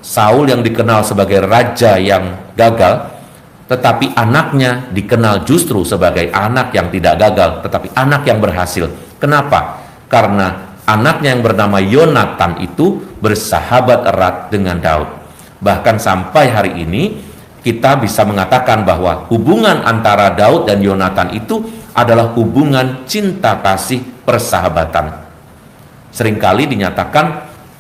Saul yang dikenal sebagai raja yang gagal, tetapi anaknya dikenal justru sebagai anak yang tidak gagal, tetapi anak yang berhasil. Kenapa? Karena anaknya yang bernama Yonatan itu bersahabat erat dengan Daud. Bahkan sampai hari ini kita bisa mengatakan bahwa hubungan antara Daud dan Yonatan itu adalah hubungan cinta kasih persahabatan. Seringkali dinyatakan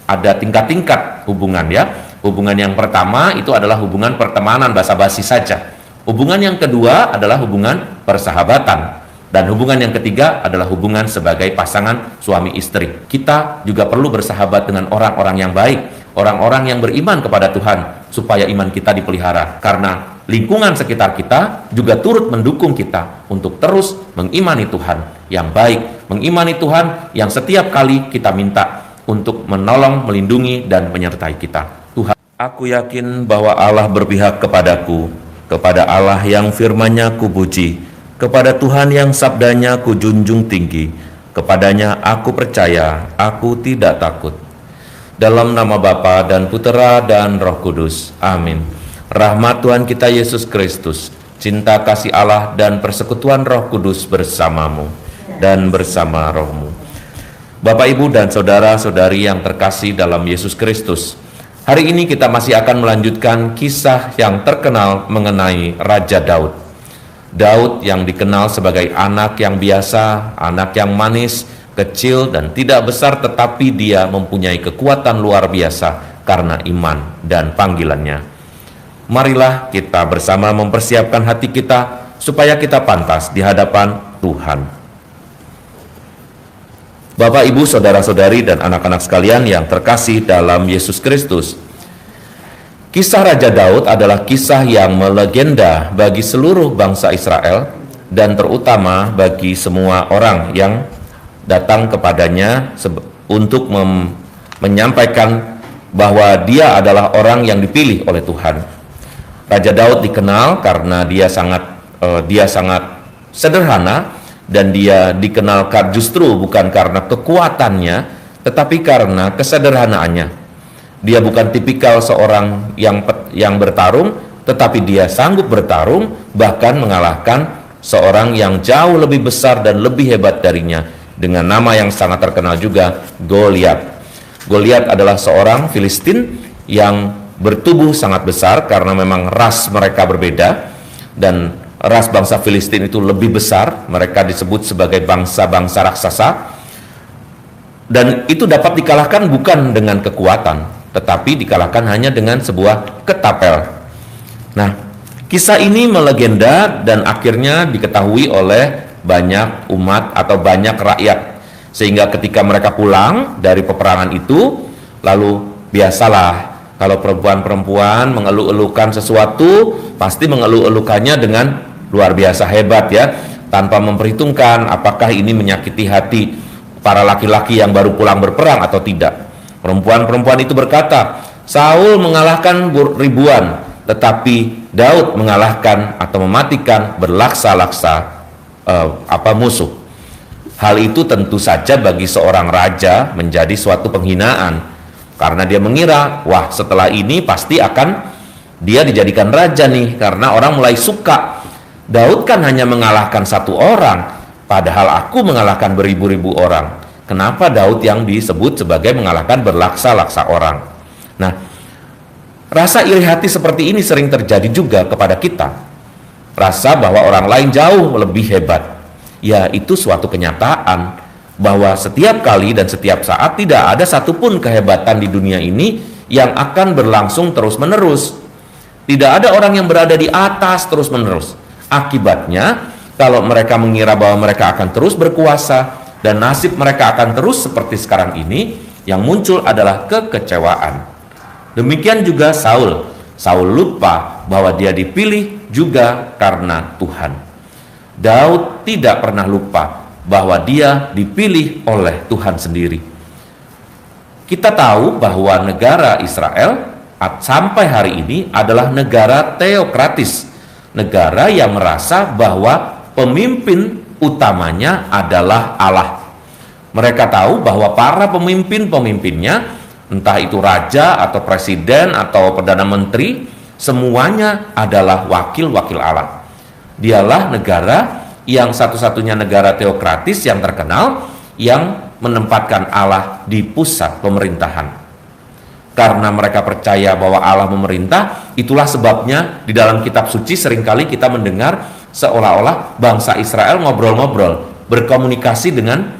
ada tingkat-tingkat hubungan, ya. Hubungan yang pertama itu adalah hubungan pertemanan basa-basi saja. Hubungan yang kedua adalah hubungan persahabatan. Dan hubungan yang ketiga adalah hubungan sebagai pasangan suami istri. Kita juga perlu bersahabat dengan orang-orang yang baik, orang-orang yang beriman kepada Tuhan, supaya iman kita dipelihara. Karena lingkungan sekitar kita juga turut mendukung kita untuk terus mengimani Tuhan yang baik, mengimani Tuhan yang setiap kali kita minta untuk menolong, melindungi, dan menyertai kita. Tuhan, aku yakin bahwa Allah berpihak kepadaku, kepada Allah yang firman-Nya kupuji, kepada Tuhan yang sabdanya ku junjung tinggi, kepadanya aku percaya, aku tidak takut. Dalam nama Bapa dan Putera dan Roh Kudus. Amin. Rahmat Tuhan kita Yesus Kristus, cinta kasih Allah dan persekutuan Roh Kudus bersamamu dan bersama rohmu. Bapak, Ibu, dan saudara-saudari yang terkasih dalam Yesus Kristus, hari ini kita masih akan melanjutkan kisah yang terkenal mengenai Raja Daud. Daud yang dikenal sebagai anak yang biasa, anak yang manis, kecil dan tidak besar, tetapi dia mempunyai kekuatan luar biasa karena iman dan panggilannya. Marilah kita bersama mempersiapkan hati kita supaya kita pantas di hadapan Tuhan. Bapak, Ibu, saudara-saudari, dan anak-anak sekalian yang terkasih dalam Yesus Kristus, kisah Raja Daud adalah kisah yang melegenda bagi seluruh bangsa Israel dan terutama bagi semua orang yang datang kepadanya untuk menyampaikan bahwa dia adalah orang yang dipilih oleh Tuhan. Raja Daud dikenal karena dia sangat sederhana, dan dia dikenalkan justru bukan karena kekuatannya, tetapi karena kesederhanaannya. Dia bukan tipikal seorang yang bertarung, tetapi dia sanggup bertarung, bahkan mengalahkan seorang yang jauh lebih besar dan lebih hebat darinya, dengan nama yang sangat terkenal juga, Goliat. Goliat adalah seorang Filistin yang bertubuh sangat besar karena memang ras mereka berbeda, dan ras bangsa Filistin itu lebih besar. Mereka disebut sebagai bangsa-bangsa raksasa, dan itu dapat dikalahkan bukan dengan kekuatan, tetapi dikalahkan hanya dengan sebuah ketapel. Nah, kisah ini melegenda dan akhirnya diketahui oleh banyak umat atau banyak rakyat, sehingga ketika mereka pulang dari peperangan itu, lalu biasalah kalau perempuan-perempuan mengeluh-elukan sesuatu, pasti mengeluh-elukannya dengan luar biasa hebat, ya, tanpa memperhitungkan apakah ini menyakiti hati para laki-laki yang baru pulang berperang atau tidak. Perempuan-perempuan itu berkata, Saul mengalahkan ribuan, tetapi Daud mengalahkan atau mematikan berlaksa-laksa musuh. Hal itu tentu saja bagi seorang raja menjadi suatu penghinaan, karena dia mengira, wah, setelah ini pasti akan dia dijadikan raja nih, karena orang mulai suka. Daud kan hanya mengalahkan satu orang, padahal aku mengalahkan beribu-ribu orang. Kenapa Daud yang disebut sebagai mengalahkan berlaksa-laksa orang? Nah, rasa iri hati seperti ini sering terjadi juga kepada kita. Rasa bahwa orang lain jauh lebih hebat. Ya, itu suatu kenyataan bahwa setiap kali dan setiap saat tidak ada satupun kehebatan di dunia ini yang akan berlangsung terus-menerus. Tidak ada orang yang berada di atas terus-menerus. Akibatnya, kalau mereka mengira bahwa mereka akan terus berkuasa dan nasib mereka akan terus seperti sekarang ini, yang muncul adalah kekecewaan. Demikian juga Saul. Saul lupa bahwa dia dipilih juga karena Tuhan. Daud tidak pernah lupa bahwa dia dipilih oleh Tuhan sendiri. Kita tahu bahwa negara Israel sampai hari ini adalah negara teokratis, negara yang merasa bahwa pemimpin utamanya adalah Allah. Mereka tahu bahwa para pemimpin-pemimpinnya entah itu raja atau presiden atau perdana menteri, semuanya adalah wakil-wakil Allah. Dialah negara yang satu-satunya negara teokratis yang terkenal yang menempatkan Allah di pusat pemerintahan. Karena mereka percaya bahwa Allah memerintah, itulah sebabnya di dalam kitab suci seringkali kita mendengar seolah-olah bangsa Israel ngobrol-ngobrol, berkomunikasi dengan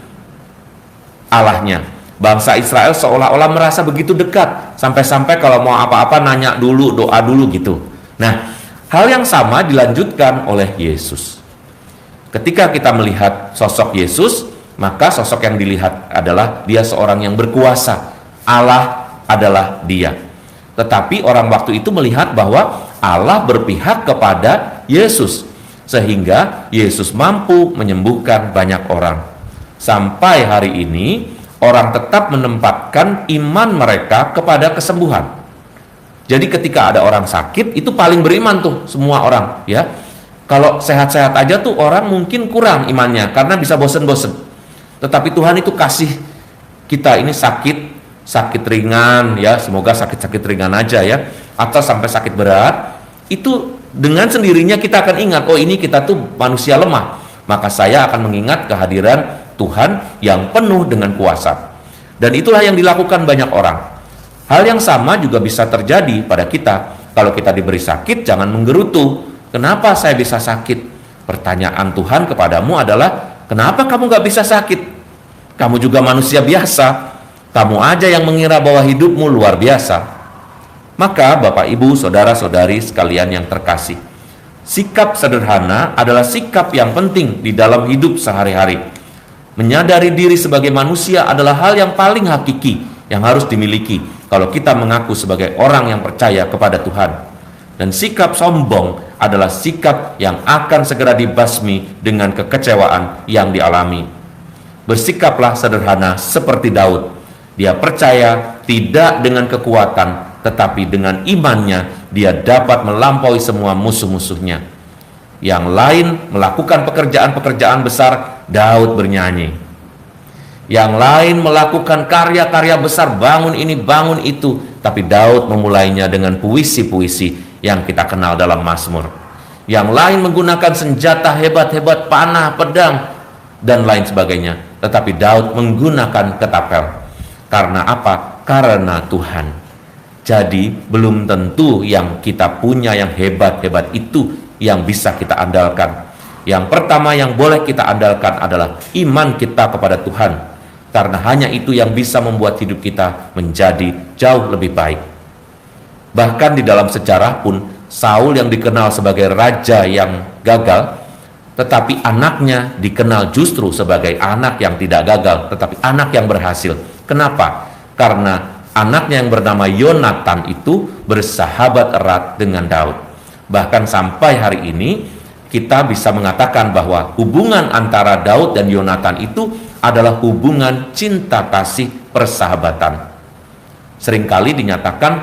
Allahnya. Bangsa Israel seolah-olah merasa begitu dekat, sampai-sampai kalau mau apa-apa nanya dulu, doa dulu gitu. Nah, hal yang sama dilanjutkan oleh Yesus. Ketika kita melihat sosok Yesus, maka sosok yang dilihat adalah dia seorang yang berkuasa. Allah adalah dia. Tetapi orang waktu itu melihat bahwa Allah berpihak kepada Yesus, sehingga Yesus mampu menyembuhkan banyak orang. Sampai hari ini orang tetap menempatkan iman mereka kepada kesembuhan. Jadi ketika ada orang sakit, itu paling beriman tuh semua orang, ya. Kalau sehat-sehat aja tuh orang mungkin kurang imannya karena bisa bosen-bosen. Tetapi Tuhan itu kasih kita ini sakit ringan, ya, semoga sakit-sakit ringan aja ya, atau sampai sakit berat, itu dengan sendirinya kita akan ingat, oh ini kita tuh manusia lemah, maka saya akan mengingat kehadiran Tuhan yang penuh dengan kuasa. Dan itulah yang dilakukan banyak orang. Hal yang sama juga bisa terjadi pada kita. Kalau kita diberi sakit, jangan menggerutu, kenapa saya bisa sakit? Pertanyaan Tuhan kepadamu adalah, kenapa kamu gak bisa sakit? Kamu juga manusia biasa. Kamu aja yang mengira bahwa hidupmu luar biasa. Maka Bapak Ibu, saudara-saudari sekalian yang terkasih, sikap sederhana adalah sikap yang penting di dalam hidup sehari-hari. Menyadari diri sebagai manusia adalah hal yang paling hakiki yang harus dimiliki kalau kita mengaku sebagai orang yang percaya kepada Tuhan. Dan sikap sombong adalah sikap yang akan segera dibasmi dengan kekecewaan yang dialami. Bersikaplah sederhana seperti Daud. Dia percaya tidak dengan kekuatan, tetapi dengan imannya dia dapat melampaui semua musuh-musuhnya. Yang lain melakukan pekerjaan-pekerjaan besar, Daud bernyanyi. Yang lain melakukan karya-karya besar, bangun ini, bangun itu, tapi Daud memulainya dengan puisi-puisi yang kita kenal dalam Mazmur. Yang lain menggunakan senjata hebat-hebat, panah, pedang, dan lain sebagainya, tetapi Daud menggunakan ketapel. Karena apa? Karena Tuhan. Jadi belum tentu yang kita punya yang hebat-hebat itu yang bisa kita andalkan. Yang pertama yang boleh kita andalkan adalah iman kita kepada Tuhan. Karena hanya itu yang bisa membuat hidup kita menjadi jauh lebih baik. Bahkan di dalam sejarah pun, Saul yang dikenal sebagai raja yang gagal, tetapi anaknya dikenal justru sebagai anak yang tidak gagal, tetapi anak yang berhasil. Kenapa? Karena anaknya yang bernama Yonatan itu bersahabat erat dengan Daud. Bahkan sampai hari ini kita bisa mengatakan bahwa hubungan antara Daud dan Yonatan itu adalah hubungan cinta kasih persahabatan. Seringkali dinyatakan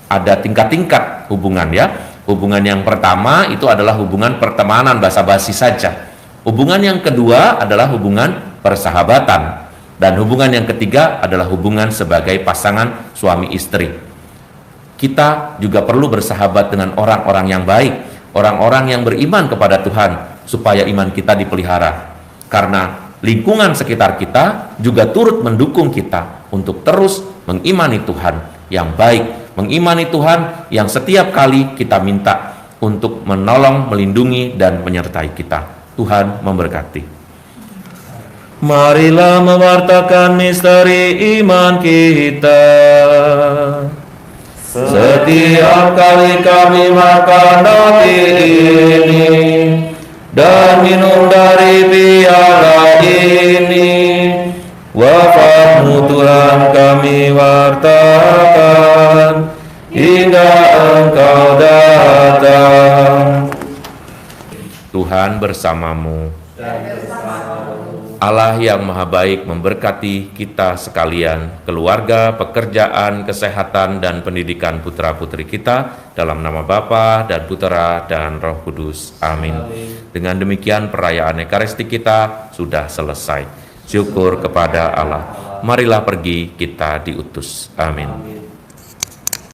ada tingkat-tingkat hubungan, ya. Hubungan yang pertama itu adalah hubungan pertemanan basa-basi saja. Hubungan yang kedua adalah hubungan persahabatan. Dan hubungan yang ketiga adalah hubungan sebagai pasangan suami istri. Kita juga perlu bersahabat dengan orang-orang yang baik, orang-orang yang beriman kepada Tuhan, supaya iman kita dipelihara. Karena lingkungan sekitar kita juga turut mendukung kita untuk terus mengimani Tuhan yang baik, mengimani Tuhan yang setiap kali kita minta untuk menolong, melindungi, dan menyertai kita. Tuhan memberkati. Marilah mewartakan misteri iman kita. Setiap kali kami makan roti ini dan minum dari piala ini, wafat-Mu Tuhan kami wartakan hingga Engkau datang. Tuhan bersamamu. Allah yang maha baik memberkati kita sekalian, keluarga, pekerjaan, kesehatan, dan pendidikan putra-putri kita, dalam nama Bapa dan Putera dan Roh Kudus. Amin. Dengan demikian perayaan Ekaristi kita sudah selesai. Syukur kepada Allah. marilah pergi kita diutus. Amin.